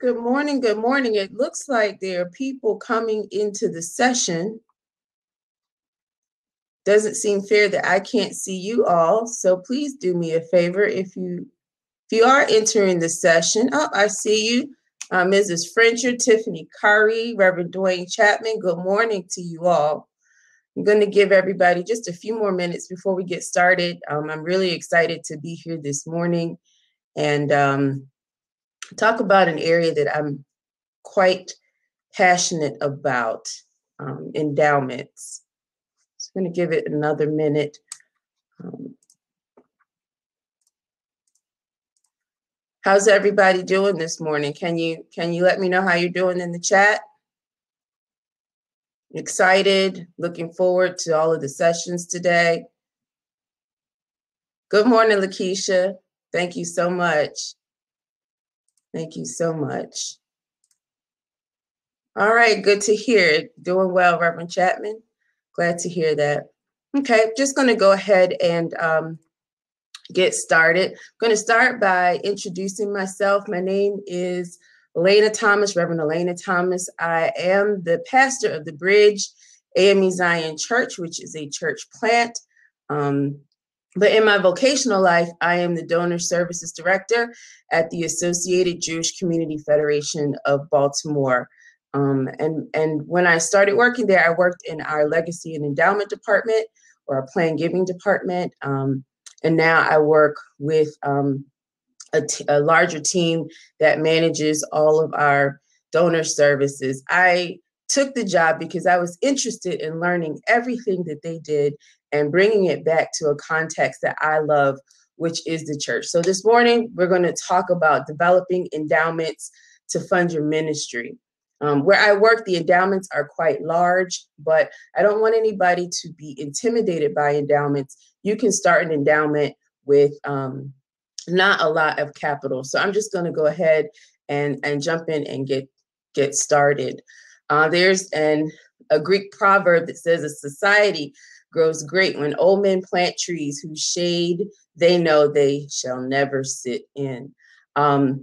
Good morning. Good morning. It looks like there are people coming into the session. Doesn't seem fair that I can't see you all. So please do me a favor if you are entering the session. Oh, I see you. Mrs. Frencher, Tiffany Curry, Reverend Dwayne Chapman. Good morning to you all. I'm going to give everybody just a few more minutes before we get started. I'm really excited to be here this morning and talk about an area that I'm quite passionate about, endowments. So I'm going to give it another minute. How's everybody doing this morning? Can you let me know how you're doing in the chat? Excited, looking forward to all of the sessions today. Good morning, LaKesha. Thank you so much. Thank you so much. All right, good to hear it. Doing well, Reverend Chapman. Glad to hear that. Okay, just going to go ahead and get started. I'm going to start by introducing myself. My name is Alanna Thomas, Reverend Alanna Thomas. I am the pastor of the Bridge AME Zion Church, which is a church plant. But in my vocational life, I am the Donor Services Director at the Associated Jewish Community Federation of Baltimore. And when I started working there, I worked in our Legacy and Endowment Department, or our Plan Giving Department. And now I work with a larger team that manages all of our donor services. I took the job because I was interested in learning everything that they did and bringing it back to a context that I love, which is the church. So this morning, we're going to talk about developing endowments to fund your ministry. Where I work, the endowments are quite large, but I don't want anybody to be intimidated by endowments. You can start an endowment with not a lot of capital. So I'm just going to go ahead and jump in and get started. There's a Greek proverb that says a society grows great when old men plant trees whose shade they know they shall never sit in. All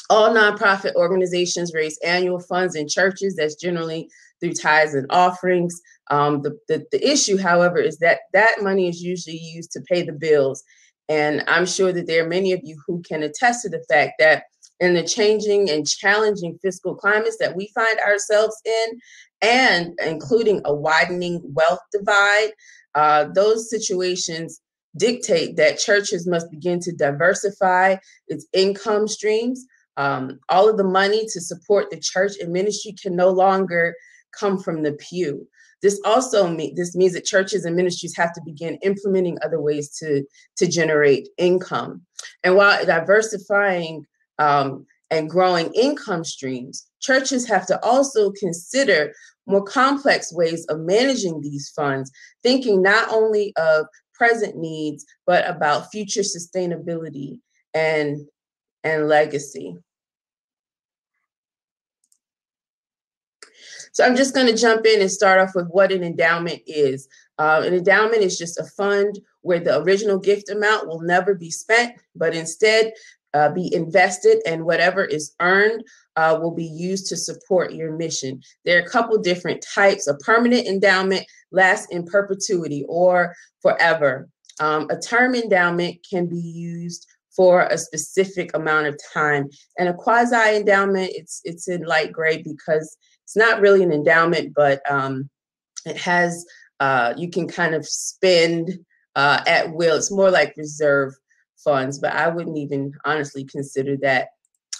nonprofit organizations raise annual funds in churches. That's generally through tithes and offerings. The issue, however, is that money is usually used to pay the bills. And I'm sure that there are many of you who can attest to the fact that in the changing and challenging fiscal climates that we find ourselves in, and including a widening wealth divide, those situations dictate that churches must begin to diversify its income streams. All of the money to support the church and ministry can no longer come from the pew. This means that churches and ministries have to begin implementing other ways to generate income. And while diversifying and growing income streams, churches have to also consider more complex ways of managing these funds, thinking not only of present needs, but about future sustainability and legacy. So I'm just going to jump in and start off with what an endowment is. An endowment is just a fund where the original gift amount will never be spent, but instead be invested, and whatever is earned will be used to support your mission. There are a couple different types. A permanent endowment lasts in perpetuity or forever. A term endowment can be used for a specific amount of time. And a quasi-endowment, it's in light gray because it's not really an endowment, but it has, you can kind of spend at will. It's more like reserve funds, but I wouldn't even honestly consider that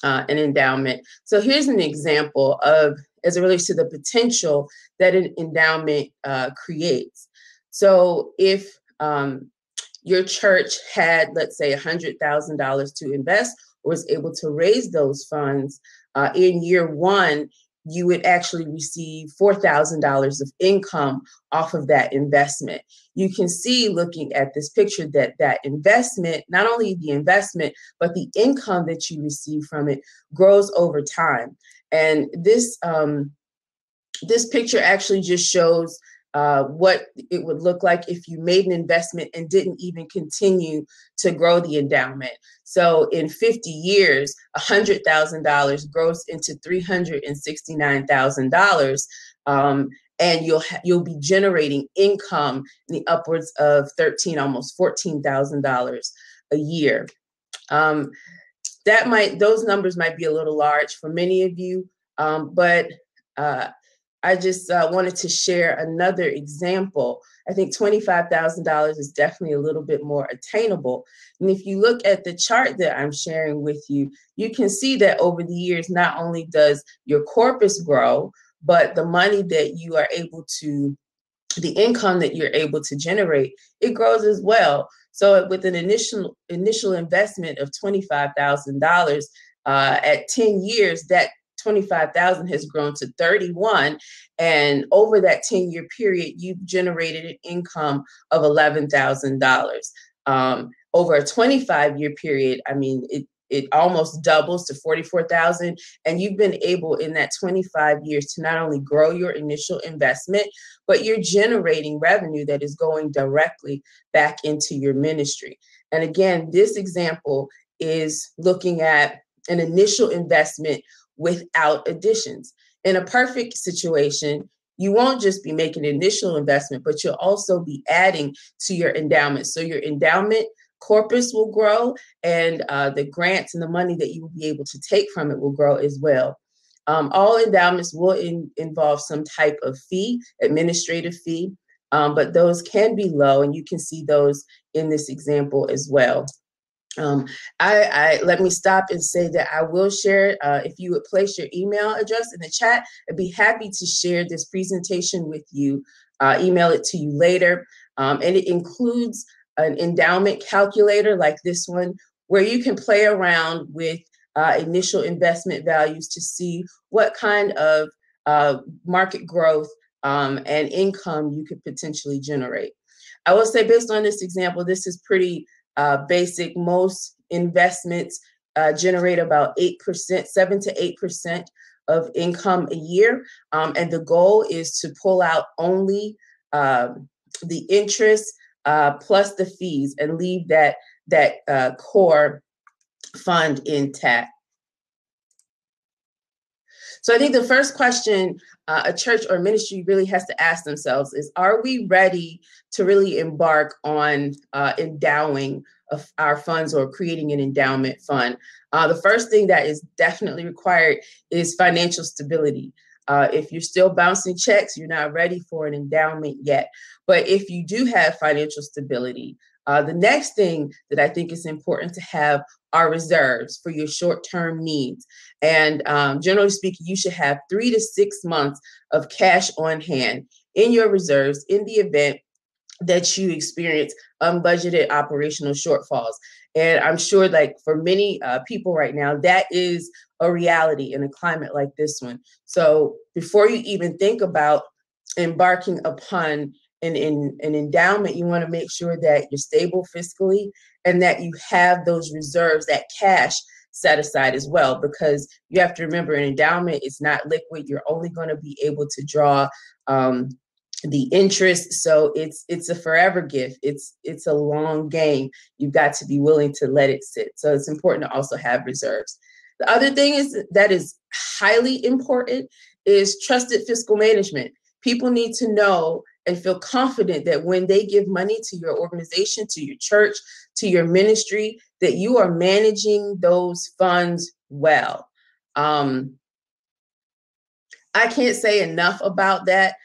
an endowment. So here's an example of, as it relates to the potential that an endowment creates. So if your church had, let's say, $100,000 to invest, or was able to raise those funds in year one, you would actually receive $4,000 of income off of that investment. You can see, looking at this picture, that investment, not only the investment, but the income that you receive from it grows over time. And this picture actually just shows what it would look like if you made an investment and didn't even continue to grow the endowment. So in 50 years, $100,000 grows into $369,000. And you'll be generating income in the upwards of almost $14,000 a year. Those numbers might be a little large for many of you, but I just wanted to share another example. I think $25,000 is definitely a little bit more attainable. And if you look at the chart that I'm sharing with you, you can see that over the years, not only does your corpus grow, but the money that you are able to, the income that you're able to generate, it grows as well. So with an initial investment of $25,000, at 10 years, that 25,000 has grown to 31, and over that 10-year period, you've generated an income of $11,000. Over a 25-year period, I mean, it almost doubles to 44,000, and you've been able in that 25 years to not only grow your initial investment, but you're generating revenue that is going directly back into your ministry. And again, this example is looking at an initial investment without additions. In a perfect situation, you won't just be making an initial investment, but you'll also be adding to your endowment. So your endowment corpus will grow, and the grants and the money that you will be able to take from it will grow as well. All endowments will involve some type of fee, administrative fee, but those can be low, and you can see those in this example as well. Let me stop and say that I will share, if you would place your email address in the chat, I'd be happy to share this presentation with you, email it to you later. And it includes an endowment calculator like this one, where you can play around with initial investment values to see what kind of market growth and income you could potentially generate. I will say, based on this example, this is pretty basic. Most investments generate about 8%, 7 to 8% of income a year. And the goal is to pull out only the interest plus the fees and leave that core fund intact. So I think the first question a church or ministry really has to ask themselves is, are we ready to really embark on endowing of our funds or creating an endowment fund? The first thing that is definitely required is financial stability. If you're still bouncing checks, you're not ready for an endowment yet. But if you do have financial stability, the next thing that I think is important to have are reserves for your short-term needs. And generally speaking, you should have 3 to 6 months of cash on hand in your reserves in the event that you experience unbudgeted operational shortfalls. And I'm sure, like, for many people right now, that is a reality in a climate like this one. So before you even think about embarking upon an endowment, you want to make sure that you're stable fiscally and that you have those reserves, that cash set aside as well, because you have to remember, an endowment is not liquid. You're only going to be able to draw the interest. So it's a forever gift. It's a long game. You've got to be willing to let it sit. So it's important to also have reserves. The other thing that is highly important is trusted fiscal management. People need to know and feel confident that when they give money to your organization, to your church, to your ministry, that you are managing those funds well. I can't say enough about that.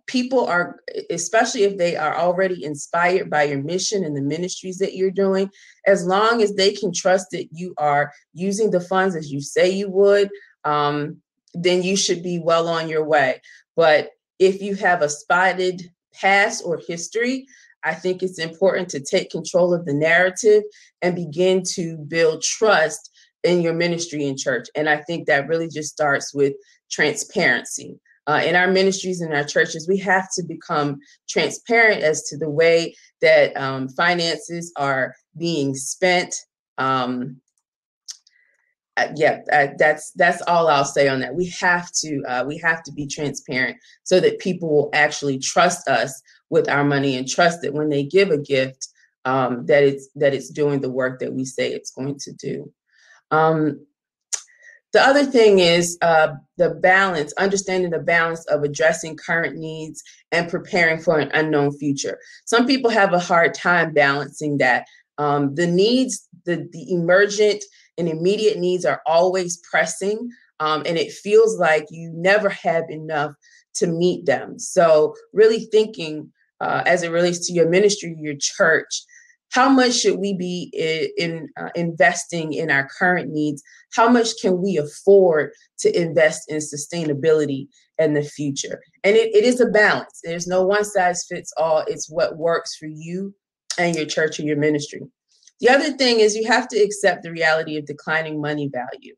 People are, especially if they are already inspired by your mission and the ministries that you're doing, as long as they can trust that you are using the funds as you say you would, then you should be well on your way. But if you have a spotted past or history, I think it's important to take control of the narrative and begin to build trust in your ministry and church. And I think that really just starts with transparency. In our ministries and our churches, we have to become transparent as to the way that finances are being spent. That's all I'll say on that. We have to be transparent so that people will actually trust us with our money and trust that when they give a gift, that it's doing the work that we say it's going to do. The other thing is the balance, understanding the balance of addressing current needs and preparing for an unknown future. Some people have a hard time balancing that. The needs, the emergent and immediate needs are always pressing, and it feels like you never have enough to meet them. So really thinking as it relates to your ministry, your church, how much should we be investing in our current needs? How much can we afford to invest in sustainability and the future? And it is a balance. There's no one size fits all. It's what works for you and your church or your ministry. The other thing is you have to accept the reality of declining money value.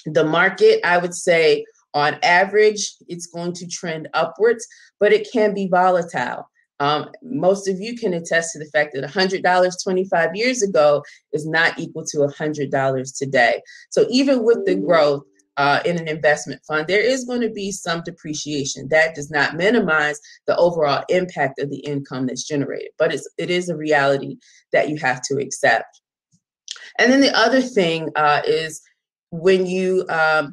The market, I would say, on average, it's going to trend upwards, but it can be volatile. Most of you can attest to the fact that $100 25 years ago is not equal to $100 today. So even with the growth in an investment fund, there is going to be some depreciation. That does not minimize the overall impact of the income that's generated, but it is a reality that you have to accept. And then the other thing is when you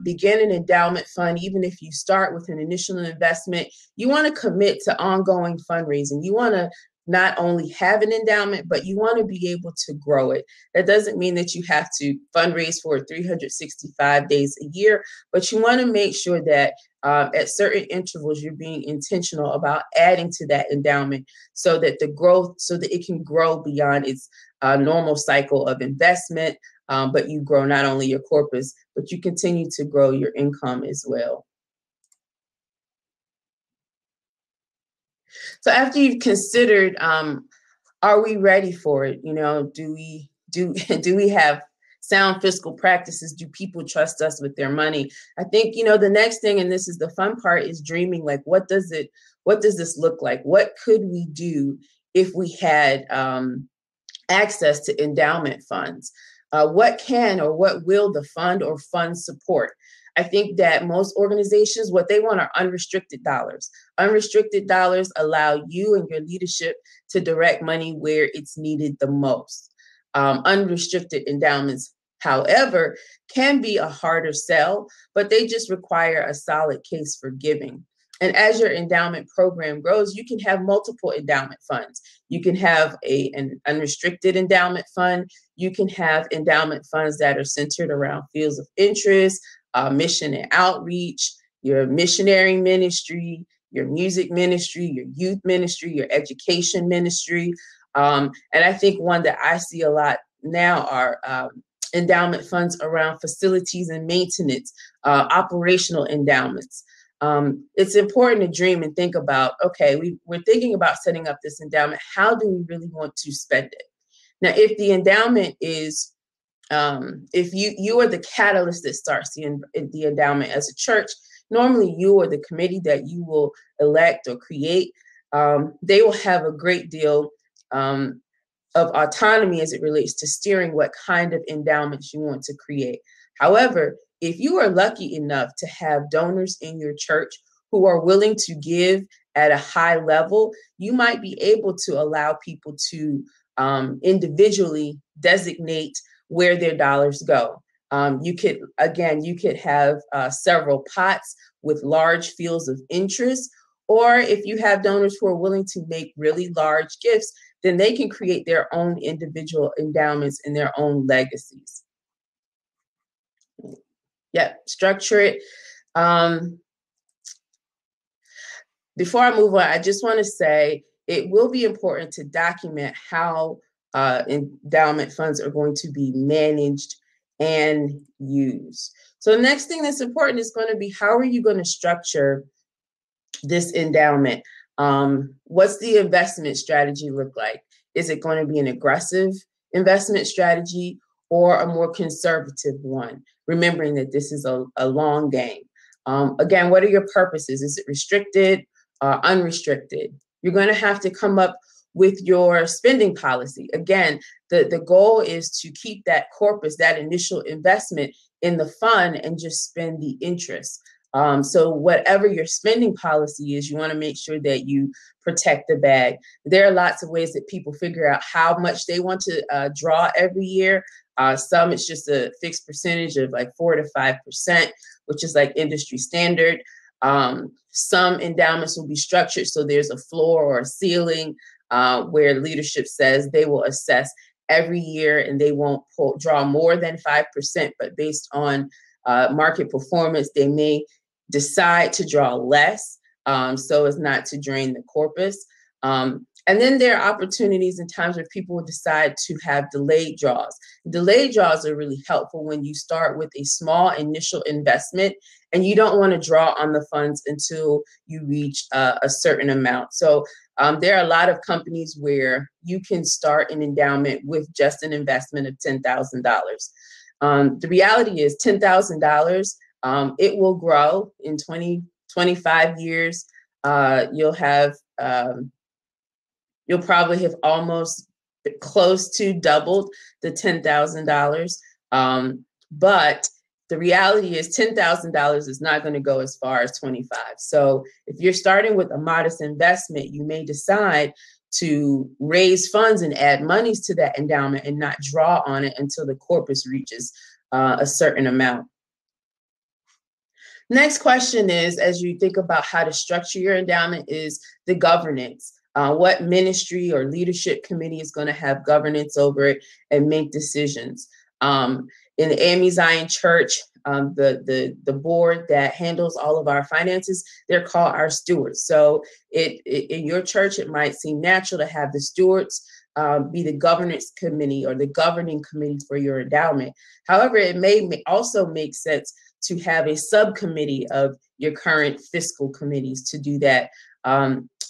begin an endowment fund, even if you start with an initial investment, you want to commit to ongoing fundraising. You want to not only have an endowment, but you want to be able to grow it. That doesn't mean that you have to fundraise for 365 days a year, but you want to make sure that at certain intervals, you're being intentional about adding to that endowment so that it can grow beyond its normal cycle of investment. But you grow not only your corpus, but you continue to grow your income as well. So after you've considered, are we ready for it? Do we have sound fiscal practices? Do people trust us with their money? I think, the next thing, and this is the fun part, is dreaming. Like, what does this look like? What could we do if we had access to endowment funds? What can or what will the fund or funds support? I think that most organizations, what they want are unrestricted dollars. Unrestricted dollars allow you and your leadership to direct money where it's needed the most. Unrestricted endowments, however, can be a harder sell, but they just require a solid case for giving. And as your endowment program grows, you can have multiple endowment funds. You can have an unrestricted endowment fund. You can have endowment funds that are centered around fields of interest, mission and outreach, your missionary ministry, your music ministry, your youth ministry, your education ministry. And I think one that I see a lot now are endowment funds around facilities and maintenance, operational endowments. It's important to dream and think about, okay, we're thinking about setting up this endowment. How do we really want to spend it? Now, if the endowment is, if you are the catalyst that starts the endowment as a church, normally you or the committee that you will elect or create, they will have a great deal of autonomy as it relates to steering what kind of endowments you want to create. However, if you are lucky enough to have donors in your church who are willing to give at a high level, you might be able to allow people to individually designate where their dollars go. You could have several pots with large fields of interest, or if you have donors who are willing to make really large gifts, then they can create their own individual endowments and their own legacies. Structure it. Before I move on, I just want to say it will be important to document how endowment funds are going to be managed and used. So the next thing that's important is going to be, how are you going to structure this endowment? What's the investment strategy look like? Is it going to be an aggressive investment strategy or a more conservative one? Remembering that this is a long game. Again, what are your purposes? Is it restricted, unrestricted? You're going to have to come up with your spending policy. Again, the goal is to keep that corpus, that initial investment in the fund, and just spend the interest. So whatever your spending policy is, you want to make sure that you protect the bag. There are lots of ways that people figure out how much they want to draw every year. Some it's just a fixed percentage of like 4 to 5%, which is like industry standard. Some endowments will be structured so there's a floor or a ceiling where leadership says they will assess every year and they won't draw more than 5%, but based on market performance, they may decide to draw less so as not to drain the corpus. And then there are opportunities and times where people will decide to have delayed draws. Delayed draws are really helpful when you start with a small initial investment and you don't want to draw on the funds until you reach a certain amount. So there are a lot of companies where you can start an endowment with just an investment of $10,000. The reality is $10,000, it will grow in 20, 25 years. You'll probably have almost close to doubled the $10,000. But the reality is $10,000 is not going to go as far as 25. So if you're starting with a modest investment, you may decide to raise funds and add monies to that endowment and not draw on it until the corpus reaches a certain amount. Next question is, as you think about how to structure your endowment, is the governance. What ministry or leadership committee is going to have governance over it and make decisions? In the AME Zion Church, the board that handles all of our finances, they're called our stewards. So in your church, it might seem natural to have the stewards be the governance committee or the governing committee for your endowment. However, it may also make sense to have a subcommittee of your current fiscal committees to do that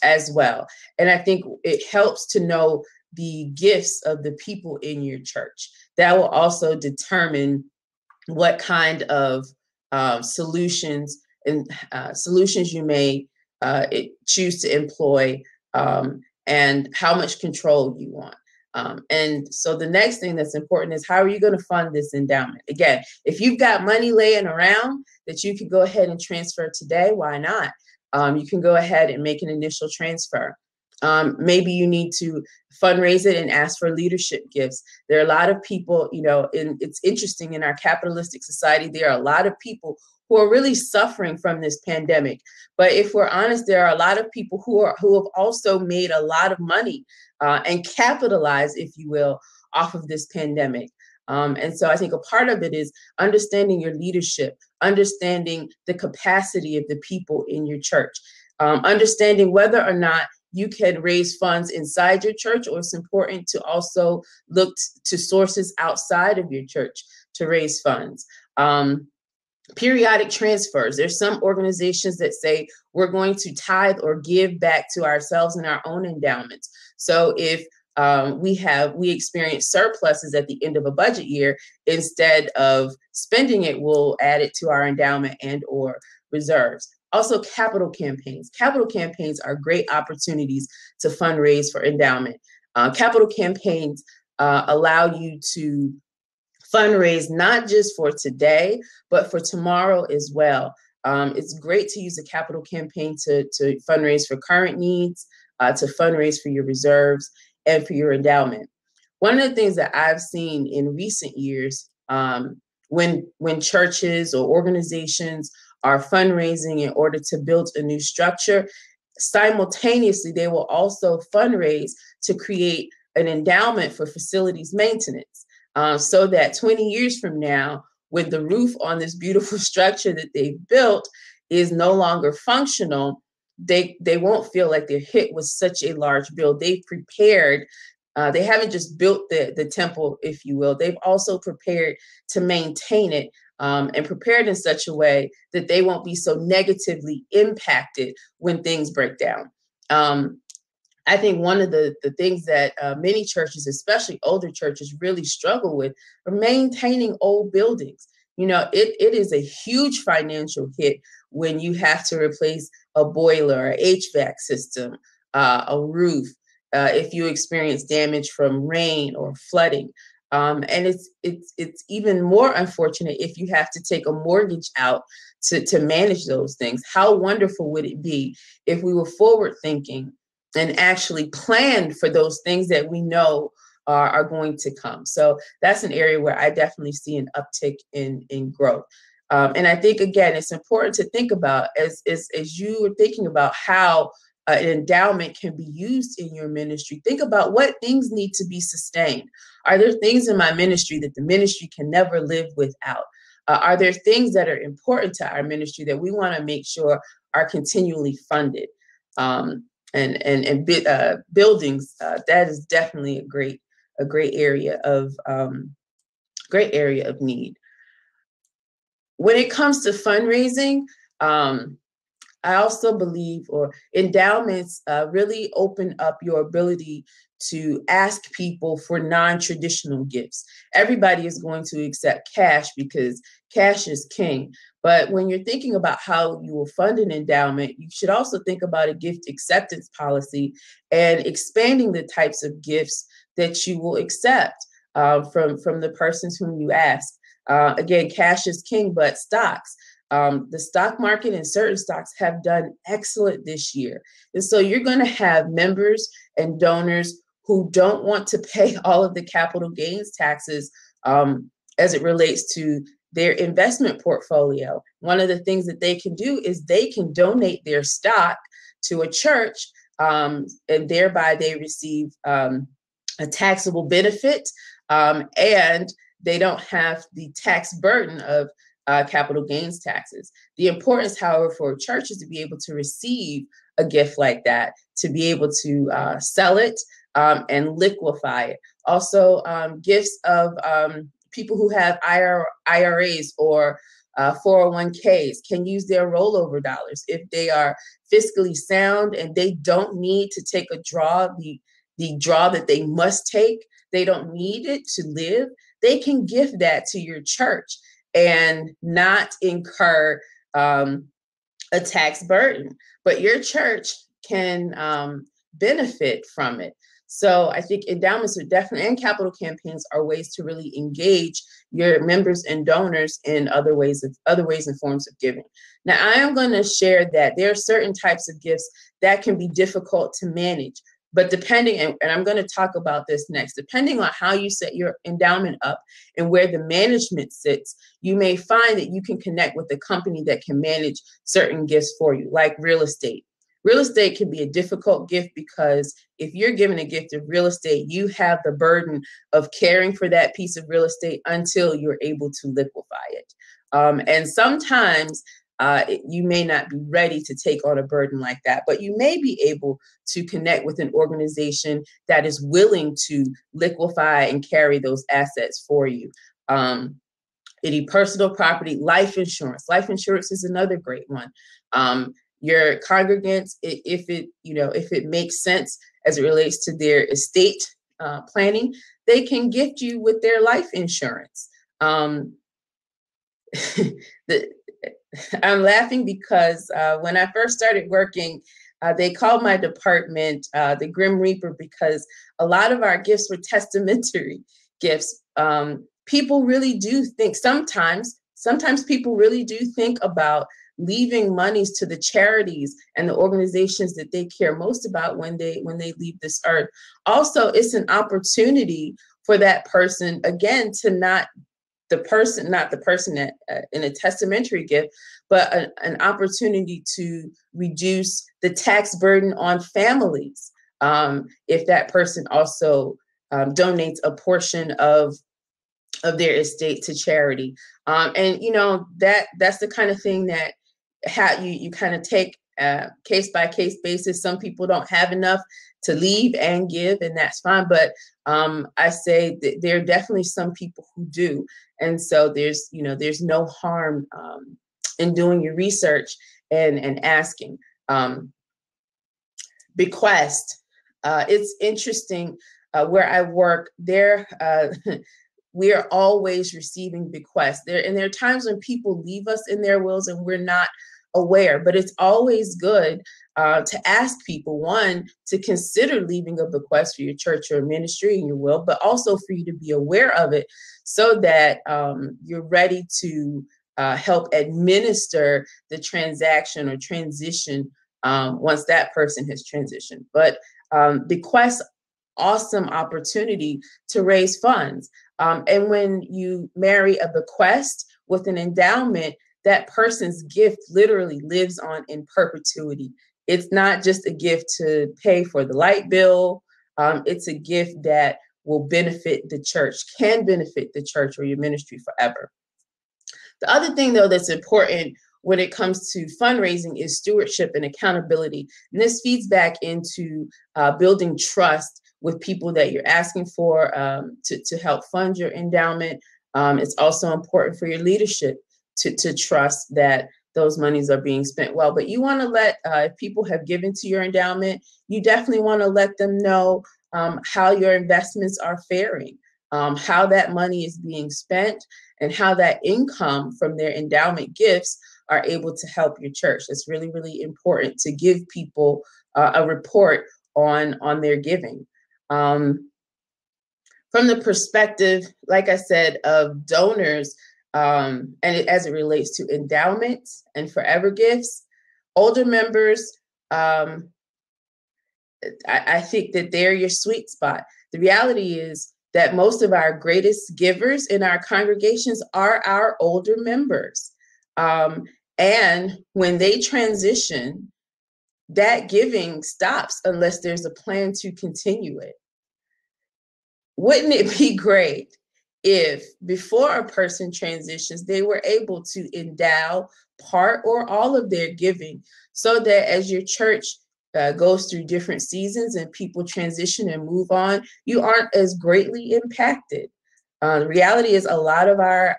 as well. And I think it helps to know the gifts of the people in your church. That will also determine what kind of solutions you may choose to employ and how much control you want. And so the next thing that's important is, how are you going to fund this endowment? Again, if you've got money laying around that you can go ahead and transfer today, why not? You can go ahead and make an initial transfer. Maybe you need to fundraise it and ask for leadership gifts. There are a lot of people, it's interesting, in our capitalistic society, there are a lot of people who are really suffering from this pandemic. But if we're honest, there are a lot of people who have also made a lot of money and capitalized, if you will, off of this pandemic. And so I think a part of it is understanding your leadership, understanding the capacity of the people in your church, understanding whether or not you can raise funds inside your church, or it's important to also look to sources outside of your church to raise funds. Periodic transfers. There's some organizations that say we're going to tithe or give back to ourselves in our own endowments. So if we experience surpluses at the end of a budget year, instead of spending it, we'll add it to our endowment and or reserves. Also, capital campaigns. Capital campaigns are great opportunities to fundraise for endowment. Capital campaigns allow you to fundraise not just for today, but for tomorrow as well. It's great to use a capital campaign to fundraise for current needs, to fundraise for your reserves, and for your endowment. One of the things that I've seen in recent years, when churches or organizations are fundraising in order to build a new structure, simultaneously, they will also fundraise to create an endowment for facilities maintenance, so that 20 years from now, when the roof on this beautiful structure that they've built is no longer functional, they won't feel like they're hit with such a large bill. They've prepared. They haven't just built the temple, if you will. They've also prepared to maintain it, and prepared in such a way that they won't be so negatively impacted when things break down. I think one of the things that many churches, especially older churches, really struggle with are maintaining old buildings. It is a huge financial hit when you have to replace a boiler, a HVAC system, a roof. if you experience damage from rain or flooding. And it's even more unfortunate if you have to take a mortgage out to manage those things. How wonderful would it be if we were forward thinking and actually planned for those things that we know are going to come? So that's an area where I definitely see an uptick in growth. And I think, again, it's important to think about as you are thinking about how an endowment can be used in your ministry. Think about what things need to be sustained. Are there things in my ministry that the ministry can never live without? Are there things that are important to our ministry that we want to make sure are continually funded? And buildings, that is definitely a great area of need. When it comes to fundraising, I also believe, or endowments really open up your ability to ask people for non-traditional gifts. Everybody is going to accept cash because cash is king. But when you're thinking about how you will fund an endowment, you should also think about a gift acceptance policy and expanding the types of gifts that you will accept from the persons whom you ask. Again, cash is king, but stocks. The stock market and certain stocks have done excellent this year. And so you're going to have members and donors who don't want to pay all of the capital gains taxes as it relates to their investment portfolio. One of the things that they can do is they can donate their stock to a church, and thereby they receive a taxable benefit, and they don't have the tax burden of capital gains taxes. The importance, however, for a church is to be able to receive a gift like that, to be able to sell it and liquefy it. Also, gifts of people who have IRAs or 401ks can use their rollover dollars. If they are fiscally sound and they don't need to take a draw, the draw that they must take, they don't need it to live, they can gift that to your church and not incur a tax burden. But your church can benefit from it. So I think endowments are definitely, and capital campaigns are ways to really engage your members and donors in other ways and forms of giving. Now, I am going to share that there are certain types of gifts that can be difficult to manage. But depending, and I'm going to talk about this next, depending on how you set your endowment up and where the management sits, you may find that you can connect with a company that can manage certain gifts for you, like real estate. Real estate can be a difficult gift because if you're given a gift of real estate, you have the burden of caring for that piece of real estate until you're able to liquefy it. And sometimes you may not be ready to take on a burden like that, but you may be able to connect with an organization that is willing to liquefy and carry those assets for you. Any personal property, life insurance. Life insurance is another great one. Your congregants, if it makes sense as it relates to their estate planning, they can gift you with their life insurance. I'm laughing because when I first started working, they called my department the Grim Reaper because a lot of our gifts were testamentary gifts. People really do think sometimes people really do think about leaving monies to the charities and the organizations that they care most about when they leave this earth. Also, it's an opportunity for that person, again, to not the person that in a testamentary gift, but an opportunity to reduce the tax burden on families if that person also donates a portion of their estate to charity. And that's the kind of thing that you kind of take case by case basis. Some people don't have enough to leave and give, and that's fine. But I say that there are definitely some people who do, and so there's no harm in doing your research and asking. Bequest. It's interesting where I work there. We are always receiving bequests and there are times when people leave us in their wills and we're not aware, but it's always good to ask people, one, to consider leaving a bequest for your church or ministry in your will, but also for you to be aware of it so that you're ready to help administer the transaction or transition once that person has transitioned. But bequests, awesome opportunity to raise funds. And when you marry a bequest with an endowment, that person's gift literally lives on in perpetuity. It's not just a gift to pay for the light bill. It's a gift that will benefit the church, can benefit the church or your ministry forever. The other thing, though, that's important when it comes to fundraising is stewardship and accountability. And this feeds back into building trust with people that you're asking for to help fund your endowment. It's also important for your leadership to trust that those monies are being spent well. But you want to let, if people have given to your endowment, you definitely want to let them know how your investments are faring, how that money is being spent, and how that income from their endowment gifts are able to help your church. It's really, really important to give people a report on their giving. From the perspective, like I said, of donors, and as it relates to endowments and forever gifts, older members, I think that they're your sweet spot. The reality is that most of our greatest givers in our congregations are our older members. And when they transition, that giving stops unless there's a plan to continue it. Wouldn't it be great if before a person transitions, they were able to endow part or all of their giving so that as your church goes through different seasons and people transition and move on, you aren't as greatly impacted. The reality is a lot of our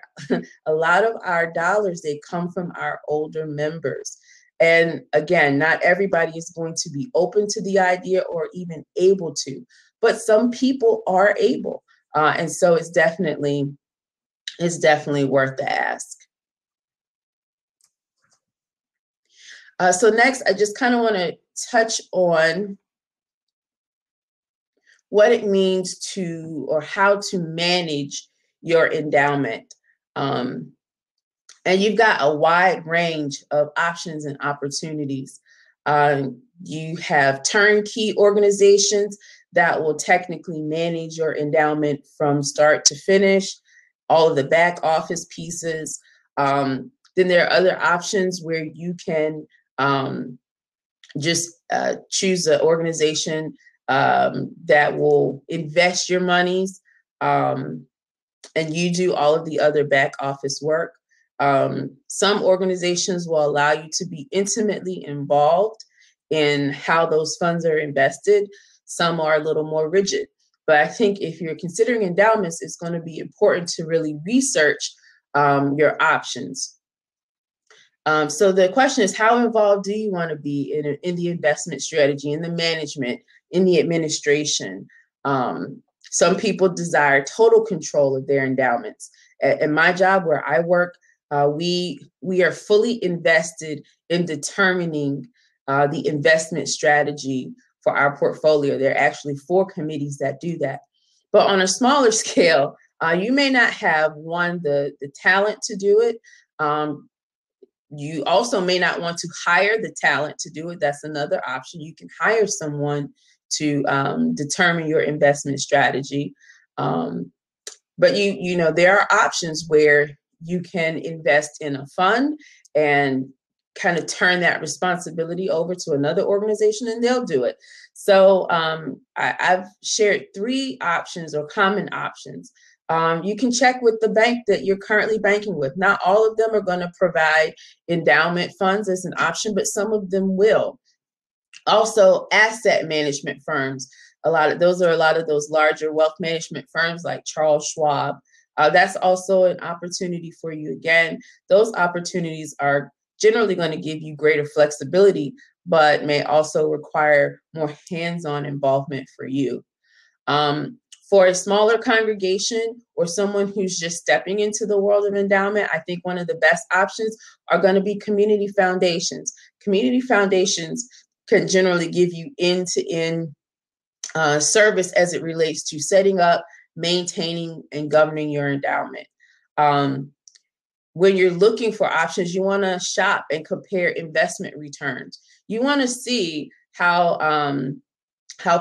dollars, they come from our older members. And again, not everybody is going to be open to the idea or even able to, but some people are able. And so it's definitely worth the ask. So next, I just kind of want to touch on what it means to, or how to manage your endowment. And you've got a wide range of options and opportunities. You have turnkey organizations that will technically manage your endowment from start to finish, all of the back office pieces. Then there are other options where you can just choose an organization that will invest your monies, and you do all of the other back office work. Some organizations will allow you to be intimately involved in how those funds are invested. Some are a little more rigid. But I think if you're considering endowments, it's going to be important to really research your options. So the question is, how involved do you want to be in the investment strategy, in the management, in the administration? Some people desire total control of their endowments. At my job where I work, we are fully invested in determining the investment strategy for our portfolio. There are actually 4 committees that do that. But on a smaller scale, you may not have the talent to do it. You also may not want to hire the talent to do it. That's another option. You can hire someone to determine your investment strategy. But you know, there are options where you can invest in a fund and kind of turn that responsibility over to another organization and they'll do it. So I've shared 3 options or common options. You can check with the bank that you're currently banking with. Not all of them are going to provide endowment funds as an option, but some of them will. Also, asset management firms. A lot of those larger wealth management firms like Charles Schwab. That's also an opportunity for you. Again, those opportunities are generally going to give you greater flexibility, but may also require more hands-on involvement for you. For a smaller congregation or someone who's just stepping into the world of endowment, I think one of the best options are going to be community foundations. Community foundations can generally give you end-to-end service as it relates to setting up, maintaining, and governing your endowment. When you're looking for options, you want to shop and compare investment returns. You want to see how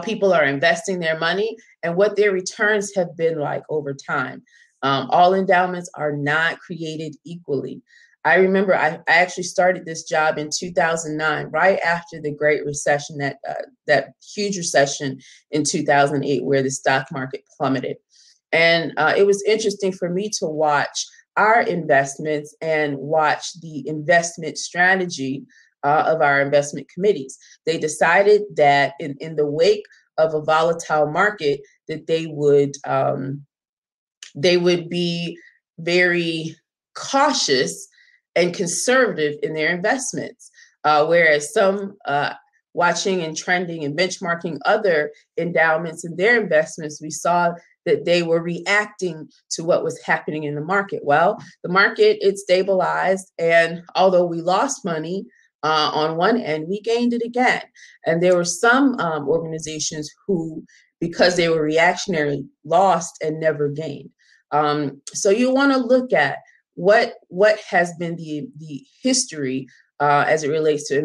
people are investing their money and what their returns have been like over time. All endowments are not created equally. I remember I actually started this job in 2009, right after the Great Recession, that huge recession in 2008, where the stock market plummeted. And it was interesting for me to watch our investments and watch the investment strategy of our investment committees. They decided that in the wake of a volatile market, that they would be very cautious and conservative in their investments, whereas some watching and trending and benchmarking other endowments and their investments, we saw that they were reacting to what was happening in the market. Well, the market, it stabilized, and although we lost money on one end, we gained it again. And there were some organizations who, because they were reactionary, lost and never gained. So you want to look at what has been the history as it relates to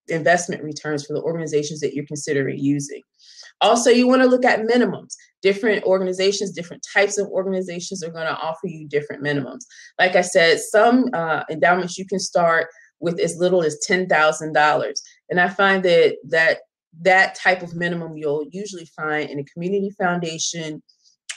investment returns for the organizations that you're considering using. Also, you want to look at minimums. Different organizations, different types of organizations are going to offer you different minimums. Like I said, some endowments you can start with as little as $10,000. And I find that type of minimum you'll usually find in a community foundation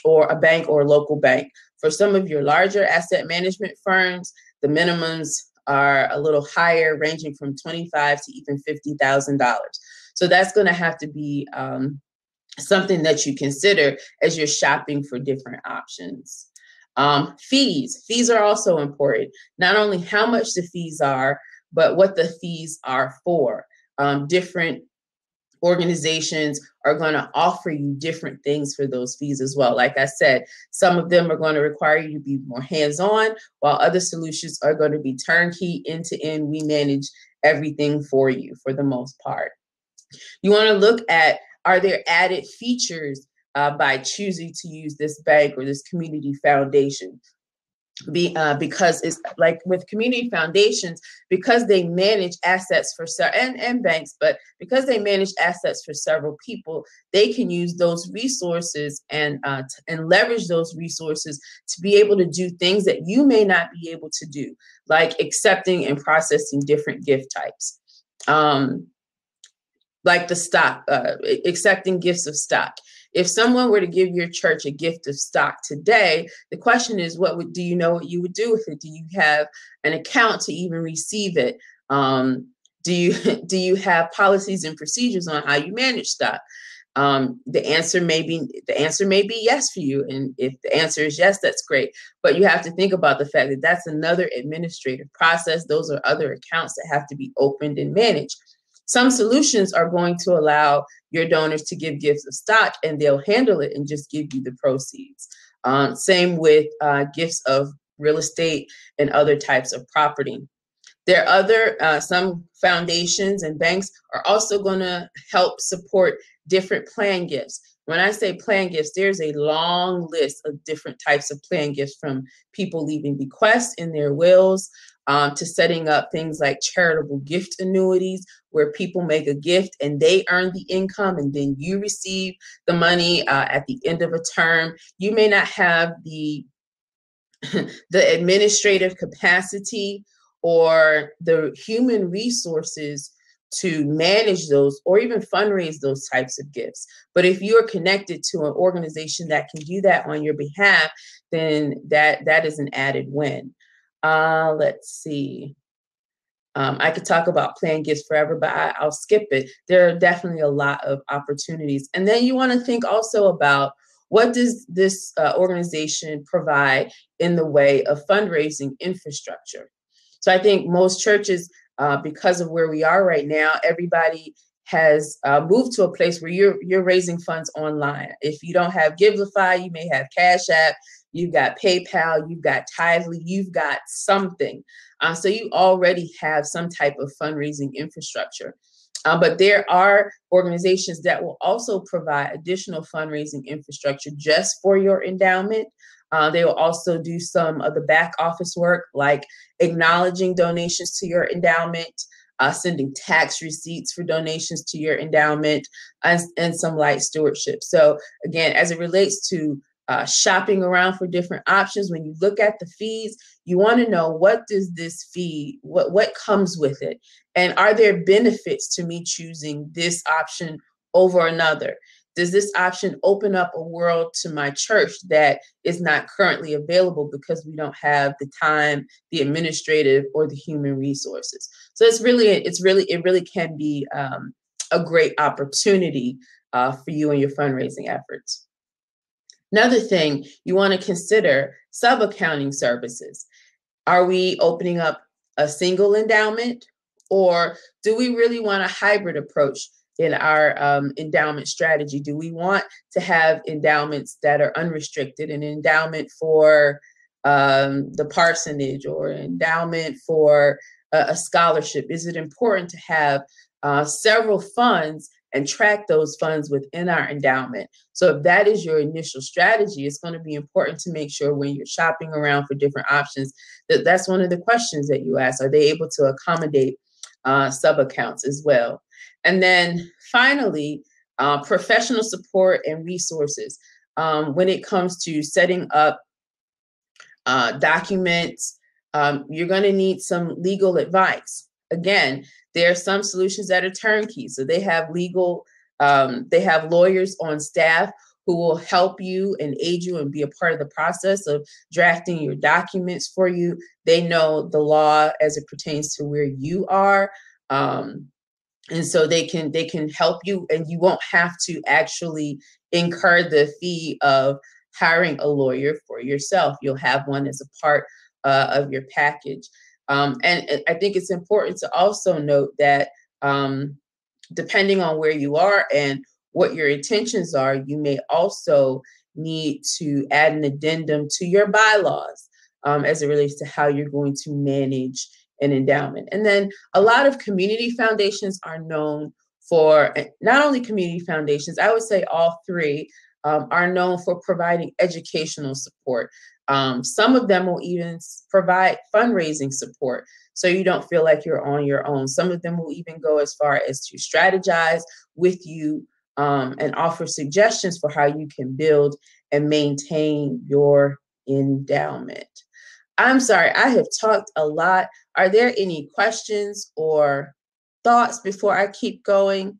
or a bank or a local bank. For some of your larger asset management firms, the minimums are a little higher, ranging from $25,000 to even $50,000. So that's going to have to be something that you consider as you're shopping for different options. Fees are also important. Not only how much the fees are, but what the fees are for. Different organizations are going to offer you different things for those fees as well. Like I said, some of them are going to require you to be more hands-on, while other solutions are going to be turnkey, end-to-end. We manage everything for you for the most part. You want to look at, are there added features by choosing to use this bank or this community foundation? Because it's like with community foundations, because they manage assets for and banks, but because they manage assets for several people, they can use those resources and leverage those resources to be able to do things that you may not be able to do, like accepting and processing different gift types. Like the stock, accepting gifts of stock. If someone were to give your church a gift of stock today, the question is, do you know what you would do with it? Do you have an account to even receive it? Do you have policies and procedures on how you manage stock? The answer may be yes for you. And if the answer is yes, that's great. But you have to think about the fact that that's another administrative process. Those are other accounts that have to be opened and managed. Some solutions are going to allow your donors to give gifts of stock, and they'll handle it and just give you the proceeds. Same with gifts of real estate and other types of property. There are some foundations and banks are also going to help support different plan gifts. When I say plan gifts, there's a long list of different types of plan gifts, from people leaving bequests in their wills to setting up things like charitable gift annuities, where people make a gift and they earn the income and then you receive the money at the end of a term. You may not have the administrative capacity or the human resources to manage those or even fundraise those types of gifts. But if you're connected to an organization that can do that on your behalf, then that is an added win. Let's see. I could talk about plan gifts forever, but I'll skip it. There are definitely a lot of opportunities. And then you want to think also about, what does this organization provide in the way of fundraising infrastructure? So I think most churches, because of where we are right now, everybody has moved to a place where you're raising funds online. If you don't have Givelify, you may have Cash App, you've got PayPal, you've got Tithely, you've got something. So you already have some type of fundraising infrastructure. But there are organizations that will also provide additional fundraising infrastructure just for your endowment. They will also do some of the back office work, like acknowledging donations to your endowment, sending tax receipts for donations to your endowment, and some light stewardship. So again, as it relates to shopping around for different options, when you look at the fees, you want to know, what does this fee, what comes with it? And are there benefits to me choosing this option over another? Does this option open up a world to my church that is not currently available because we don't have the time, the administrative, or the human resources? So it really can be a great opportunity for you and your fundraising efforts. Another thing you want to consider: sub-accounting services. Are we opening up a single endowment, or do we really want a hybrid approach in our endowment strategy? Do we want to have endowments that are unrestricted, an endowment for the parsonage, or an endowment for a scholarship? Is it important to have several funds and track those funds within our endowment? So if that is your initial strategy, it's going to be important to make sure, when you're shopping around for different options, that that's one of the questions that you ask. Are they able to accommodate sub-accounts as well? And then finally, professional support and resources. When it comes to setting up documents, you're going to need some legal advice. Again, there are some solutions that are turnkey. So they have they have lawyers on staff who will help you and aid you and be a part of the process of drafting your documents for you. They know the law as it pertains to where you are. And so they can help you, and you won't have to actually incur the fee of hiring a lawyer for yourself. You'll have one as a part of your package. And I think it's important to also note that depending on where you are and what your intentions are, you may also need to add an addendum to your bylaws as it relates to how you're going to manage an endowment. And then a lot of community foundations are known for, not only community foundations, I would say all three are known for providing educational support. Some of them will even provide fundraising support, so you don't feel like you're on your own. Some of them will even go as far as to strategize with you and offer suggestions for how you can build and maintain your endowment. I'm sorry, I have talked a lot. Are there any questions or thoughts before I keep going?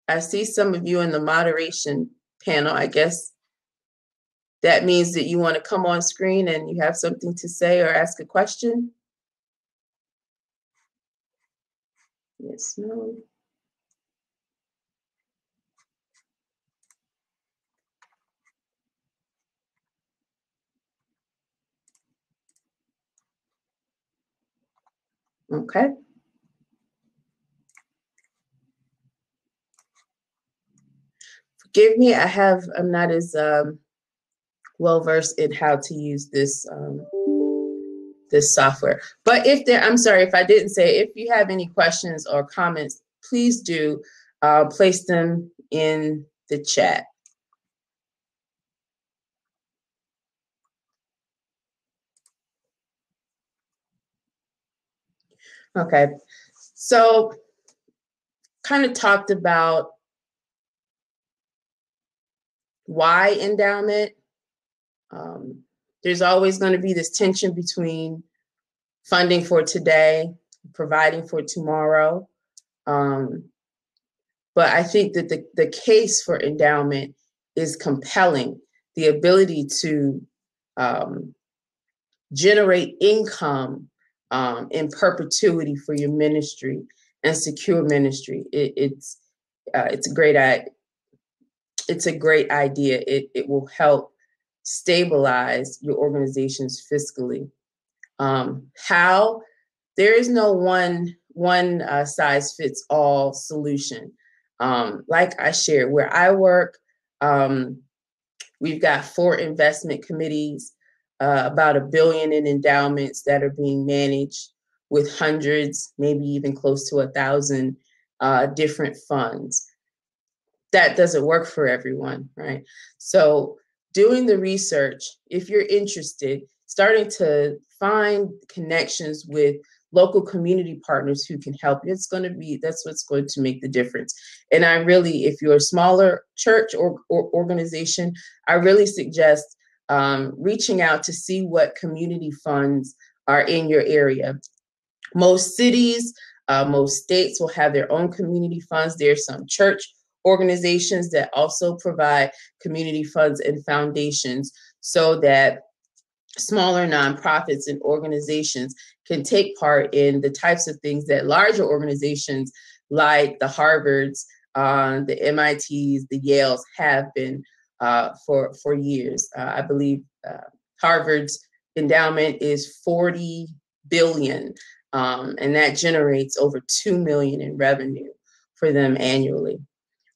I see some of you in the moderation panel. I guess that means that you want to come on screen and you have something to say or ask a question. Yes, no. Okay. Forgive me, I'm not as well versed in how to use this this software. But I'm sorry if I didn't say, if you have any questions or comments, please do place them in the chat. Okay, so kind of talked about why endowment. There's always going to be this tension between funding for today, providing for tomorrow. But I think that the case for endowment is compelling. The ability to generate income in perpetuity for your ministry and secure ministry. It's a great idea. It will help stabilize your organizations fiscally. How? There is no one size fits all solution. Like I shared, where I work, we've got 4 investment committees, about $1 billion in endowments that are being managed. with hundreds, maybe even close to 1,000 different funds. That doesn't work for everyone, right? So doing the research, if you're interested, starting to find connections with local community partners who can help you, that's what's going to make the difference. And I really, if you're a smaller church or organization, I really suggest reaching out to see what community funds are in your area. Most cities, most states will have their own community funds. There's some church organizations that also provide community funds and foundations so that smaller nonprofits and organizations can take part in the types of things that larger organizations like the Harvards, the MITs, the Yales have been for years. I believe Harvard's endowment is 40 billion, and that generates over 2 million in revenue for them annually.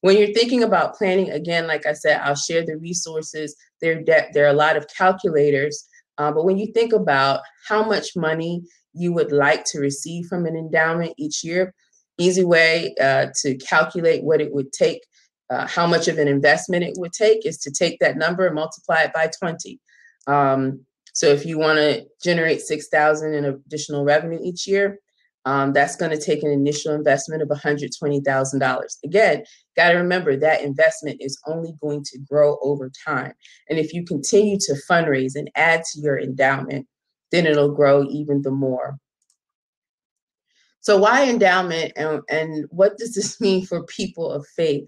When you're thinking about planning, again, like I said, I'll share the resources. There are a lot of calculators, but when you think about how much money you would like to receive from an endowment each year, easy way to calculate what it would take, how much of an investment it would take, is to take that number and multiply it by 20. So if you want to generate $6,000 in additional revenue each year, that's going to take an initial investment of $120,000. Again, got to remember that investment is only going to grow over time. And if you continue to fundraise and add to your endowment, then it'll grow even the more. So why endowment, and what does this mean for people of faith?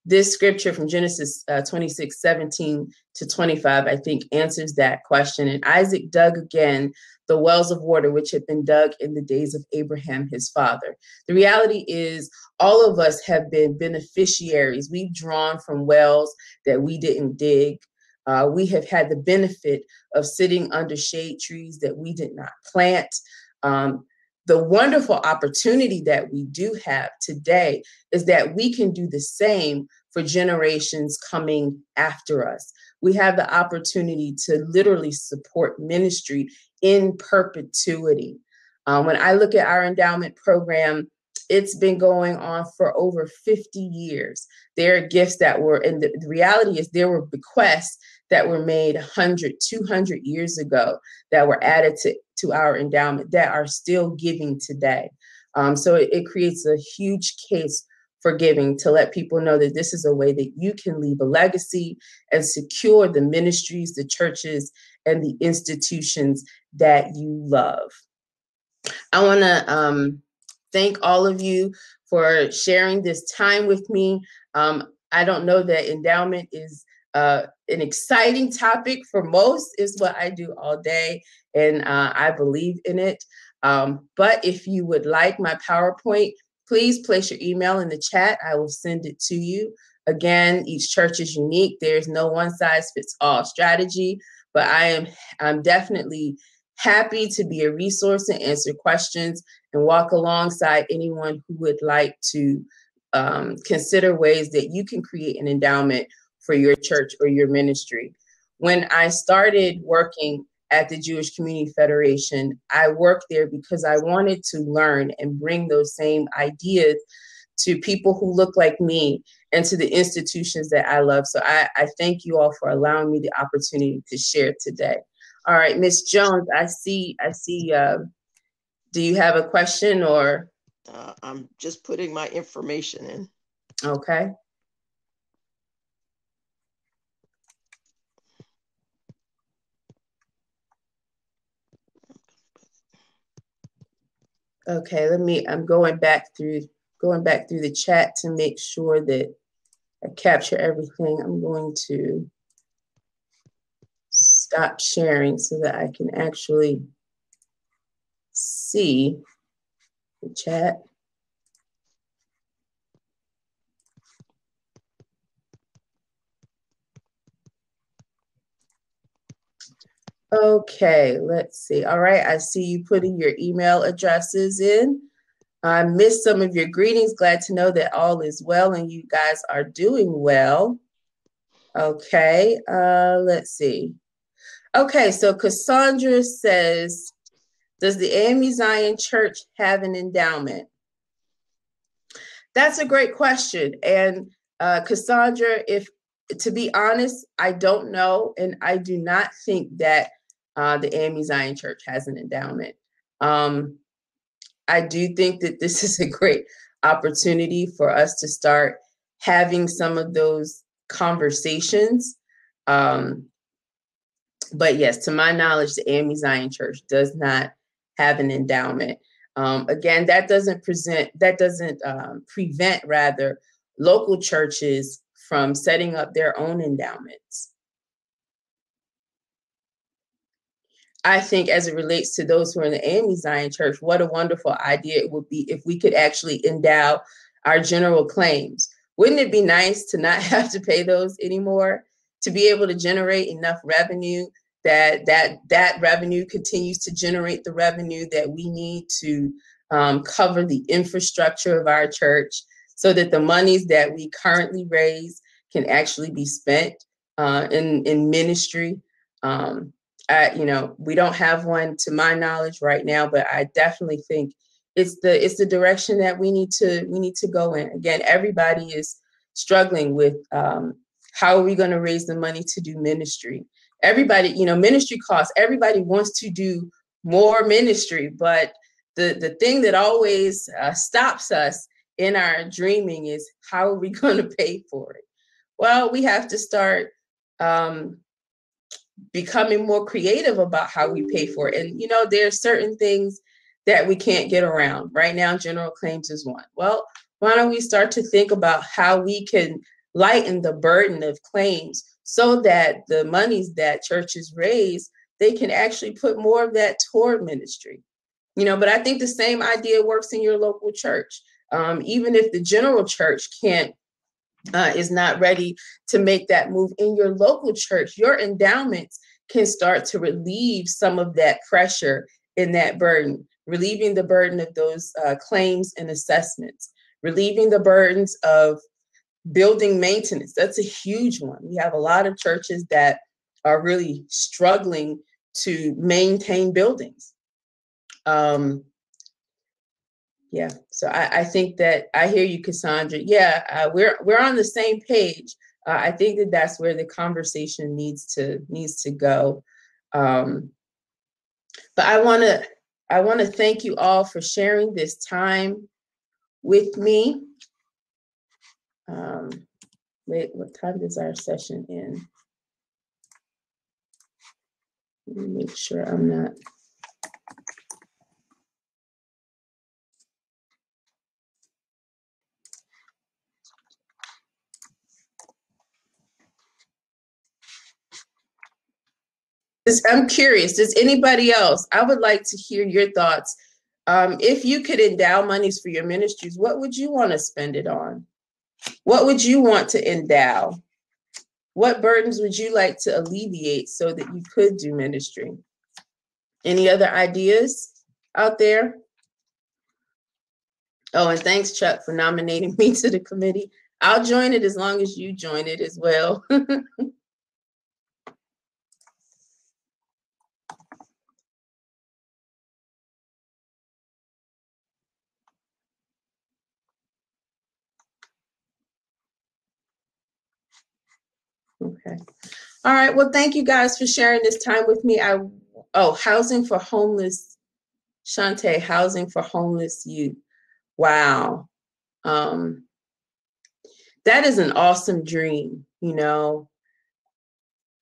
This scripture from Genesis 26:17 to 25, I think, answers that question. And Isaac dug again the wells of water which had been dug in the days of Abraham, his father. The reality is all of us have been beneficiaries. We've drawn from wells that we didn't dig. We have had the benefit of sitting under shade trees that we did not plant. The wonderful opportunity that we do have today is that we can do the same for generations coming after us. We have the opportunity to literally support ministry in perpetuity. When I look at our endowment program, it's been going on for over 50 years. There are gifts that were, and the reality is there were bequests that were made 100, 200 years ago that were added to our endowment that are still giving today. So it creates a huge case for giving, to let people know that this is a way that you can leave a legacy and secure the ministries, the churches, and the institutions that you love. I want to thank all of you for sharing this time with me. I don't know that endowment is an exciting topic for most. Is what I do all day, and I believe in it. But if you would like my PowerPoint, please place your email in the chat. I will send it to you. Again, each church is unique. There's no one-size-fits-all strategy, but I'm definitely happy to be a resource and answer questions and walk alongside anyone who would like to consider ways that you can create an endowment for your church or your ministry. When I started working at the Jewish Community Federation, I worked there because I wanted to learn and bring those same ideas to people who look like me and to the institutions that I love. So I thank you all for allowing me the opportunity to share today. All right, Ms. Jones, I see, do you have a question or? I'm just putting my information in. Okay. Okay, I'm going back through the chat to make sure that I capture everything. I'm going to stop sharing so that I can actually see the chat. Okay, let's see. All right, I see you putting your email addresses in. I missed some of your greetings. Glad to know that all is well and you guys are doing well. Okay, let's see. Okay, so Cassandra says, Does the AME Zion Church have an endowment? That's a great question. And Cassandra, to be honest, I don't know. And I do not think that the AME Zion Church has an endowment. I do think that this is a great opportunity for us to start having some of those conversations. But yes, to my knowledge, the AME Zion Church does not have an endowment. Again, that doesn't prevent rather local churches from setting up their own endowments. I think as it relates to those who are in the AME Zion Church, what a wonderful idea it would be if we could actually endow our general claims. Wouldn't it be nice to not have to pay those anymore, to be able to generate enough revenue that revenue continues to generate the revenue that we need to cover the infrastructure of our church, so that the monies that we currently raise can actually be spent in ministry. We don't have one to my knowledge right now, but I definitely think it's the direction that we need to go in. Again, everybody is struggling with how are we going to raise the money to do ministry? Everybody, ministry costs. Everybody wants to do more ministry, but the thing that always stops us in our dreaming is, how are we going to pay for it? Well, we have to start becoming more creative about how we pay for it. And, there are certain things that we can't get around. Right now, general claims is one. Well, why don't we start to think about how we can lighten the burden of claims so that the monies that churches raise, they can actually put more of that toward ministry. But I think the same idea works in your local church. Even if the general church is not ready to make that move in your local church, your endowments can start to relieve some of that pressure and that burden, relieving the burden of those claims and assessments, relieving the burdens of building maintenance. That's a huge one. We have a lot of churches that are really struggling to maintain buildings. Yeah, so I think that I hear you, Cassandra. Yeah, we're on the same page. I think that that's where the conversation needs to go. But I want to thank you all for sharing this time with me. Wait, what time does our session end? Let me make sure I'm not. I'm curious, does anybody else? I would like to hear your thoughts. If you could endow monies for your ministries, what would you want to spend it on? What would you want to endow? What burdens would you like to alleviate so that you could do ministry? Any other ideas out there? Oh, and thanks, Chuck, for nominating me to the committee. I'll join it as long as you join it as well. Okay. All right. Well, thank you guys for sharing this time with me. Housing for homeless, Shantae, housing for homeless youth. Wow. That is an awesome dream.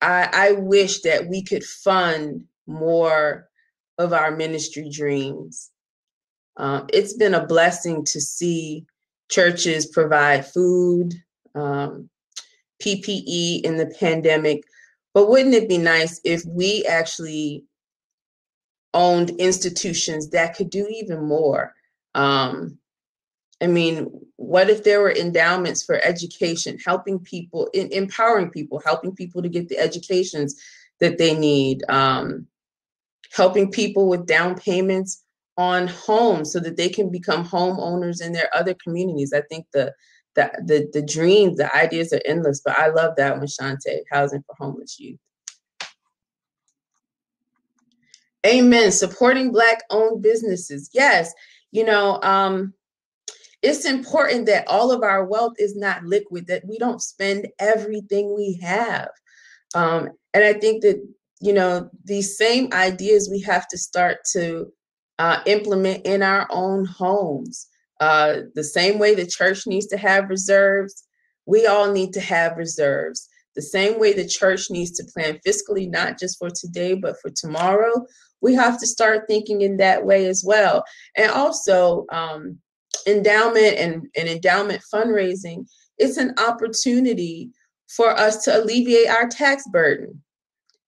I wish that we could fund more of our ministry dreams. It's been a blessing to see churches provide food, PPE in the pandemic, but wouldn't it be nice if we actually owned institutions that could do even more? What if there were endowments for education, helping people, empowering people, helping people to get the educations that they need, helping people with down payments on homes so that they can become homeowners in their other communities. I think the dreams, the ideas are endless, but I love that one, Shantae, housing for homeless youth. Amen. Supporting Black-owned businesses. Yes. You know, it's important that all of our wealth is not liquid, that we don't spend everything we have. And I think that, you know, these same ideas we have to start to implement in our own homes. The same way the church needs to have reserves, we all need to have reserves. The same way the church needs to plan fiscally, not just for today, but for tomorrow, we have to start thinking in that way as well. And also, endowment and endowment fundraising, it's an opportunity for us to alleviate our tax burden.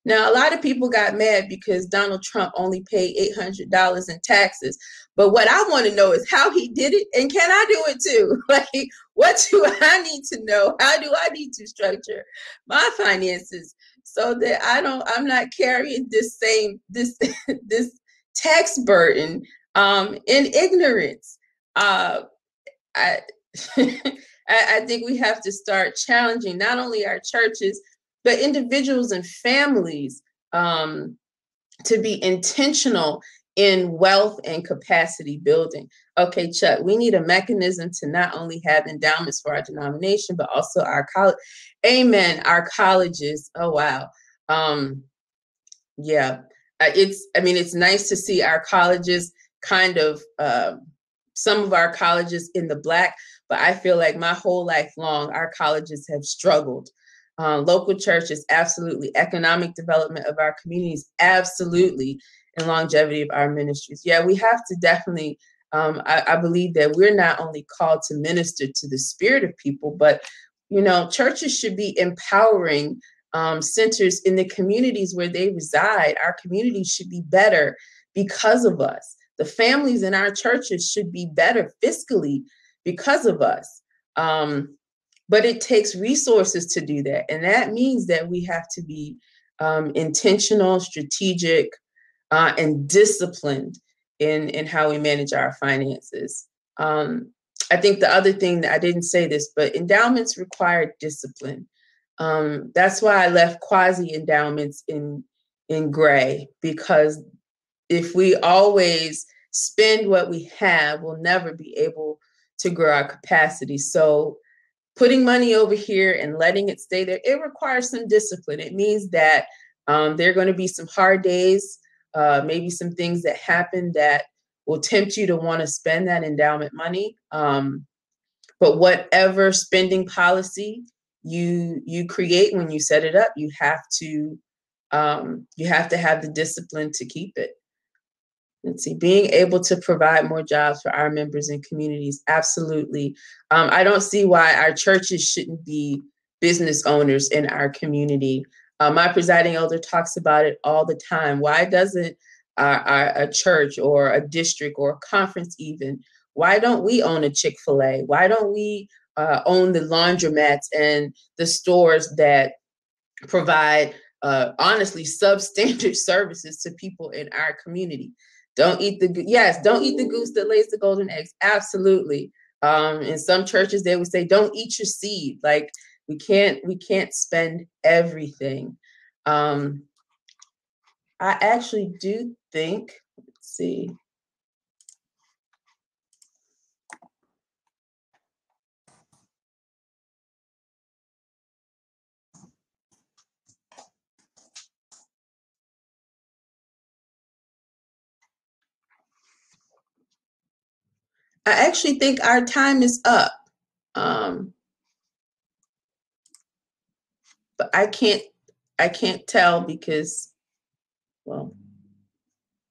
Now, a lot of people got mad because Donald Trump only paid $800 in taxes. But what I want to know is how he did it, and can I do it too? Like, what do I need to know? How do I need to structure my finances so that I'm not carrying this this tax burden in ignorance? I I think we have to start challenging not only our churches, but individuals and families to be intentional in wealth and capacity building. Okay, Chuck, we need a mechanism to not only have endowments for our denomination, but also our college. Amen. Our colleges. Oh, wow. Yeah, it's nice to see our colleges kind of, some of our colleges in the Black, but I feel like my whole life long, our colleges have struggled. Local churches, absolutely. Economic development of our communities, absolutely. And longevity of our ministries. Yeah, we have to definitely, I believe that we're not only called to minister to the spirit of people, but, you know, churches should be empowering centers in the communities where they reside. Our communities should be better because of us. The families in our churches should be better fiscally because of us. But it takes resources to do that. And that means that we have to be intentional, strategic, and disciplined in how we manage our finances. I think the other thing that I didn't say this, but endowments require discipline. That's why I left quasi endowments in gray, because if we always spend what we have, we'll never be able to grow our capacity. So putting money over here and letting it stay there, it requires some discipline. It means that there are going to be some hard days, maybe some things that happen that will tempt you to want to spend that endowment money. But whatever spending policy you create when you set it up, you have to have the discipline to keep it. Let's see, being able to provide more jobs for our members and communities, absolutely. I don't see why our churches shouldn't be business owners in our community. My presiding elder talks about it all the time. Why doesn't a church or a district or a conference even, why don't we own a Chick-fil-A? Why don't we own the laundromats and the stores that provide, honestly, substandard services to people in our community? Don't eat the goose that lays the golden eggs. Absolutely. In some churches, they would say, don't eat your seed. Like, we can't spend everything. I actually do think, let's see. I actually think our time is up. But I can't tell because, well,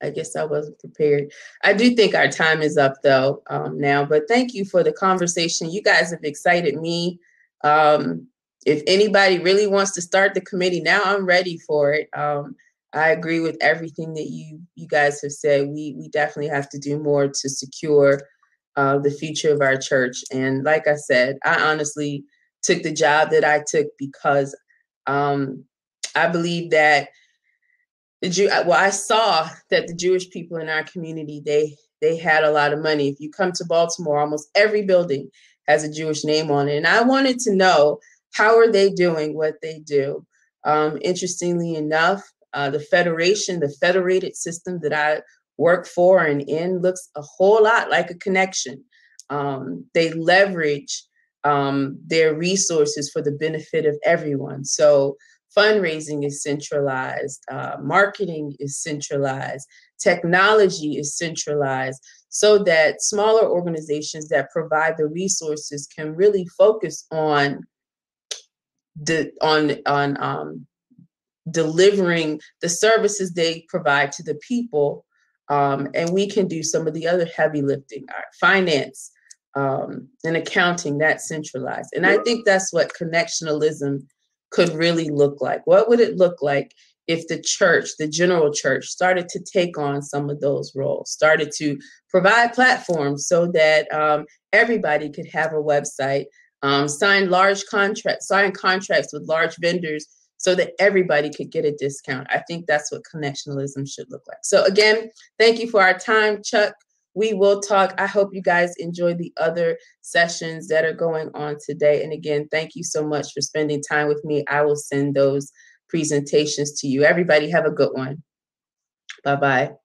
I guess I wasn't prepared. I do think our time is up though now, but thank you for the conversation. You guys have excited me. If anybody really wants to start the committee now, I'm ready for it. I agree with everything that you guys have said. We definitely have to do more to secure the future of our church. And like I said, I honestly took the job that I took because I believe that I saw that the Jewish people in our community, they had a lot of money. If you come to Baltimore, almost every building has a Jewish name on it. And I wanted to know, how are they doing what they do? Interestingly enough, The federation, the federated system that I work for and in looks a whole lot like a connection. They leverage their resources for the benefit of everyone. So fundraising is centralized, marketing is centralized, technology is centralized, so that smaller organizations that provide the resources can really focus on delivering the services they provide to the people, and we can do some of the other heavy lifting, our finance and accounting, that's centralized. And I think that's what connectionalism could really look like. What would it look like if the church, the general church, started to take on some of those roles, started to provide platforms so that everybody could have a website, sign contracts with large vendors so that everybody could get a discount. I think that's what connectionalism should look like. So again, thank you for our time, Chuck. We will talk. I hope you guys enjoy the other sessions that are going on today. And again, thank you so much for spending time with me. I will send those presentations to you. Everybody have a good one. Bye-bye.